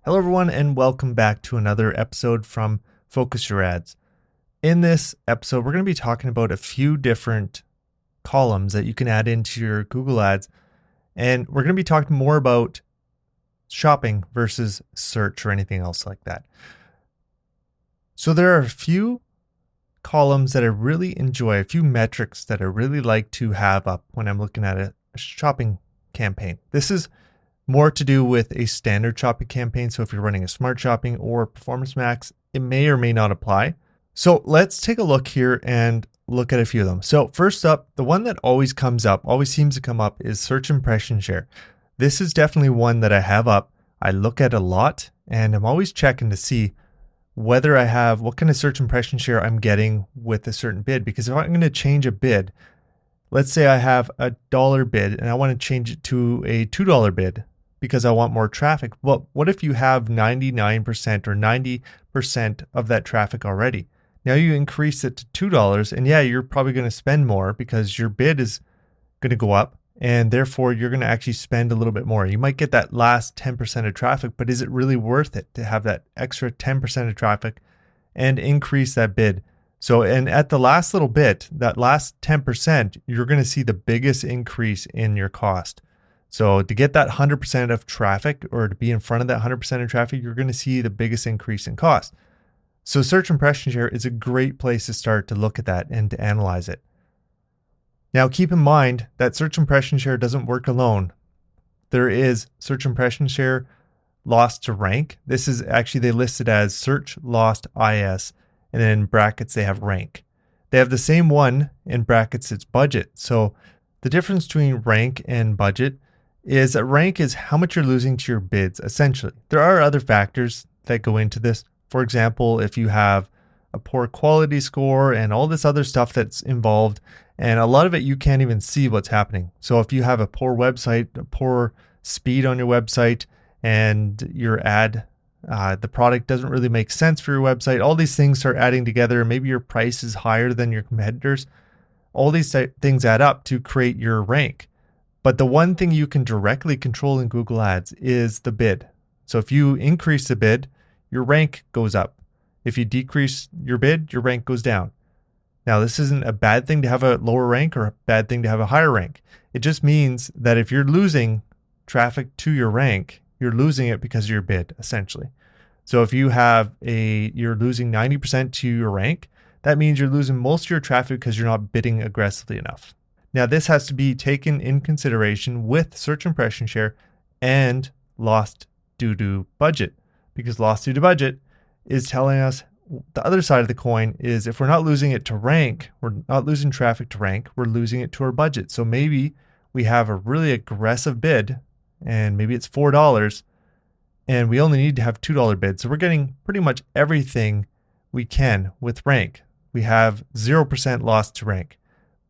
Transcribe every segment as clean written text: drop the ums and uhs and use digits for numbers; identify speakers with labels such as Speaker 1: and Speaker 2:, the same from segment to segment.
Speaker 1: Hello, everyone, and welcome back to another episode from Focus Your Ads. In this episode, we're going to be talking about a few different columns that you can add into your Google Ads, and we're going to be talking more about shopping versus search or anything else like that. So there are a few columns that I really enjoy, a few metrics that I really like to have up when I'm looking at a shopping campaign. This is more to do with a standard shopping campaign. So if you're running a smart shopping or performance max, it may or may not apply. So let's take a look here and look at a few of them. So first up, the one that always comes up, always seems to come up, is search impression share. This is definitely one that I have up. I look at a lot and I'm always checking to see whether I have what kind of search impression share I'm getting with a certain bid. Because if I'm going to change a bid, let's say I have a dollar bid and I want to change it to a $2 bid because I want more traffic. Well, what if you have 99% or 90% of that traffic already? Now you increase it to $2 and yeah, you're probably going to spend more because your bid is going to go up and therefore you're going to actually spend a little bit more. You might get that last 10% of traffic, but is it really worth it to have that extra 10% of traffic and increase that bid? So, and at the last little bit, that last 10%, you're going to see the biggest increase in your cost. So to get that 100% of traffic or to be in front of that 100% of traffic, you're going to see the biggest increase in cost. So search impression share is a great place to start to look at that and to analyze it. Now, keep in mind that search impression share doesn't work alone. There is search impression share lost to rank. This is actually, they list it as search lost IS, and then in brackets, they have rank. They have the same one in brackets, it's budget. So the difference between rank and budget is that rank is how much you're losing to your bids, essentially. There are other factors that go into this. For example, if you have a poor quality score and all this other stuff that's involved, and a lot of it you can't even see what's happening. So if you have a poor website, a poor speed on your website, and your ad, the product doesn't really make sense for your website, all these things start adding together. Maybe your price is higher than your competitors. All these things add up to create your rank. But the one thing you can directly control in Google Ads is the bid. So if you increase the bid, your rank goes up. If you decrease your bid, your rank goes down. Now, this isn't a bad thing to have a lower rank or a bad thing to have a higher rank. It just means that if you're losing traffic to your rank, you're losing it because of your bid, essentially. So if you have you're losing 90% to your rank, that means you're losing most of your traffic because you're not bidding aggressively enough. Now, this has to be taken in consideration with search impression share and lost due to budget, because lost due to budget is telling us the other side of the coin is if we're not losing it to rank, we're not losing traffic to rank, we're losing it to our budget. So maybe we have a really aggressive bid and maybe it's $4 and we only need to have $2 bid. So we're getting pretty much everything we can with rank. We have 0% loss to rank,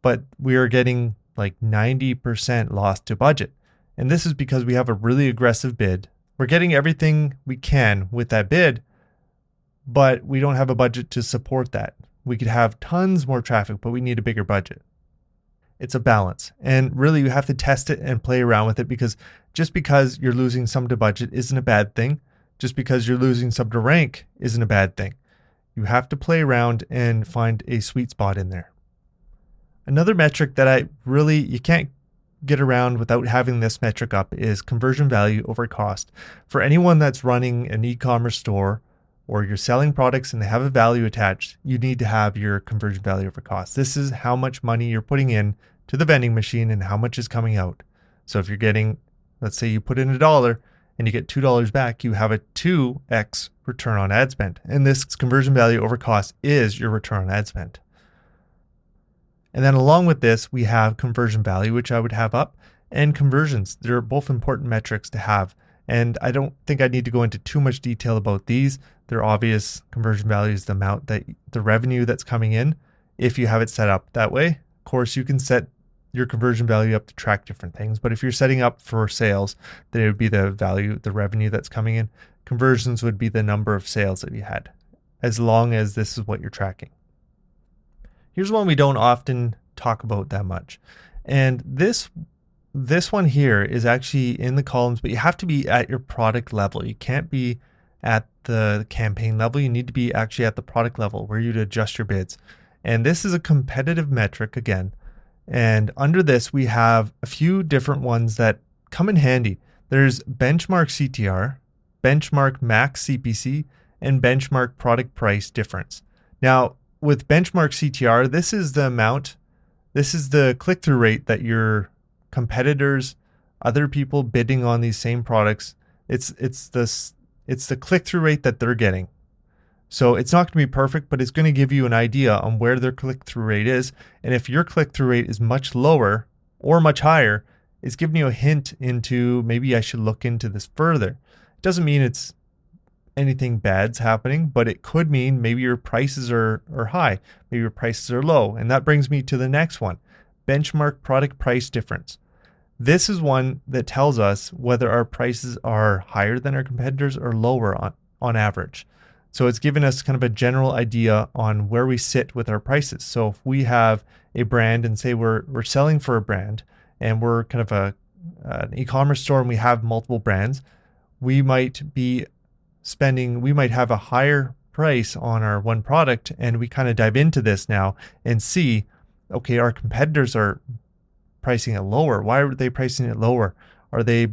Speaker 1: but we are getting like 90% lost to budget. And this is because we have a really aggressive bid. We're getting everything we can with that bid, but we don't have a budget to support that. We could have tons more traffic, but we need a bigger budget. It's a balance. And really, you have to test it and play around with it, because just because you're losing some to budget isn't a bad thing. Just because you're losing some to rank isn't a bad thing. You have to play around and find a sweet spot in there. Another metric that you can't get around without having this metric up is conversion value over cost. For anyone that's running an e-commerce store or you're selling products and they have a value attached, you need to have your conversion value over cost. This is how much money you're putting in to the vending machine and how much is coming out. So if you're getting, let's say you put in $1 and you get $2 back, you have a 2x return on ad spend. And this conversion value over cost is your return on ad spend. And then along with this, we have conversion value, which I would have up, and conversions. They're both important metrics to have. And I don't think I need to go into too much detail about these. They're obvious. Conversion value is the amount that the revenue that's coming in if you have it set up that way. Of course, you can set your conversion value up to track different things. But if you're setting up for sales, then it would be the value, the revenue that's coming in. Conversions would be the number of sales that you had, as long as this is what you're tracking. Here's one we don't often talk about that much. And this this one here is actually in the columns, but you have to be at your product level. You can't be at the campaign level. You need to be actually at the product level where you'd adjust your bids. And this is a competitive metric again. And under this, we have a few different ones that come in handy. There's benchmark CTR, benchmark max CPC, and benchmark product price difference. Now, with benchmark CTR, this is the click-through rate that your competitors, other people bidding on these same products, it's the click-through rate that they're getting. So it's not going to be perfect, but it's going to give you an idea on where their click-through rate is. And if your click-through rate is much lower or much higher, it's giving you a hint into maybe I should look into this further. It doesn't mean it's anything bad's happening, but it could mean maybe your prices are high, maybe your prices are low. And that brings me to the next one, benchmark product price difference. This is one that tells us whether our prices are higher than our competitors or lower on average. So it's giving us kind of a general idea on where we sit with our prices. So if we have a brand and say we're selling for a brand and we're kind of an e-commerce store and we have multiple brands, we might have a higher price on our one product, and we kind of dive into this now and see, okay, our competitors are pricing it lower. Why are they pricing it lower? Are they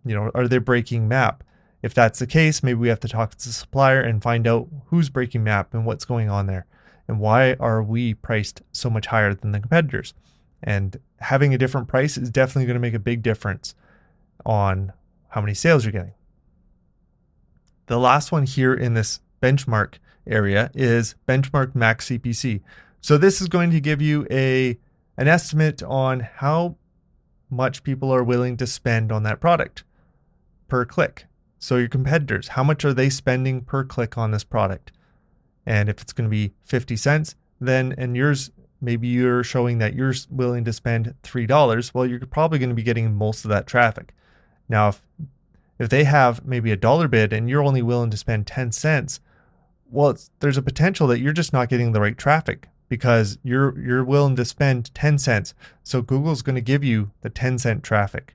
Speaker 1: breaking MAP? If that's the case, maybe we have to talk to the supplier and find out who's breaking MAP and what's going on there. And why are we priced so much higher than the competitors? And having a different price is definitely going to make a big difference on how many sales you're getting. The last one here in this benchmark area is benchmark max CPC. So this is going to give you an estimate on how much people are willing to spend on that product per click. So your competitors, how much are they spending per click on this product? And if it's going to be 50 cents, then, and yours, maybe you're showing that you're willing to spend $3, well, you're probably going to be getting most of that traffic. Now, if they have maybe $1 bid and you're only willing to spend 10 cents, well, there's a potential that you're just not getting the right traffic because you're willing to spend 10 cents. So Google's going to give you the 10-cent traffic.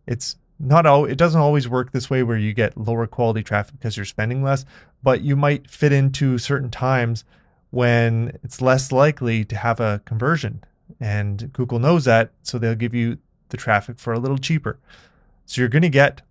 Speaker 1: It doesn't always work this way where you get lower quality traffic because you're spending less, but you might fit into certain times when it's less likely to have a conversion. And Google knows that, so they'll give you the traffic for a little cheaper. So you're going to get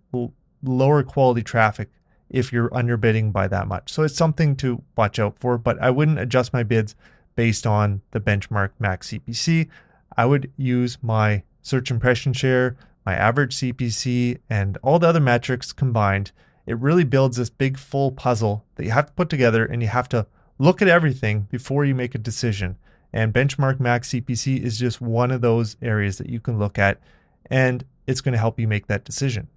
Speaker 1: lower quality traffic if you're underbidding by that much. So it's something to watch out for, but I wouldn't adjust my bids based on the benchmark max CPC. I would use my search impression share, my average CPC, and all the other metrics combined. It really builds this big full puzzle that you have to put together, and you have to look at everything before you make a decision. And benchmark max CPC is just one of those areas that you can look at, and it's going to help you make that decision.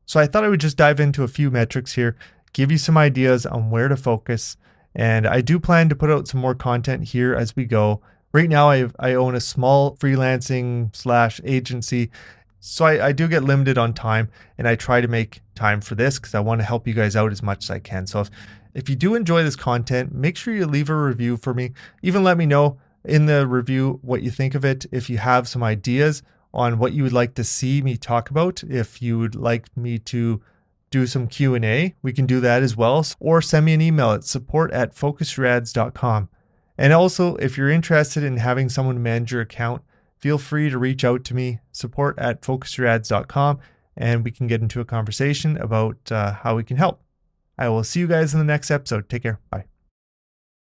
Speaker 1: So I thought I would just dive into a few metrics here, give you some ideas on where to focus. And I do plan to put out some more content here as we go. Right now, I own a small freelancing / agency. So I do get limited on time, and I try to make time for this because I want to help you guys out as much as I can. So if you do enjoy this content, make sure you leave a review for me. Even let me know in the review what you think of it. If you have some ideas on what you would like to see me talk about, if you would like me to do some Q&A, we can do that as well. Or send me an email at support@focusyouраds.com. And also, if you're interested in having someone manage your account, feel free to reach out to me, support@focusyouраds.com, and we can get into a conversation about how we can help. I will see you guys in the next episode. Take care. Bye.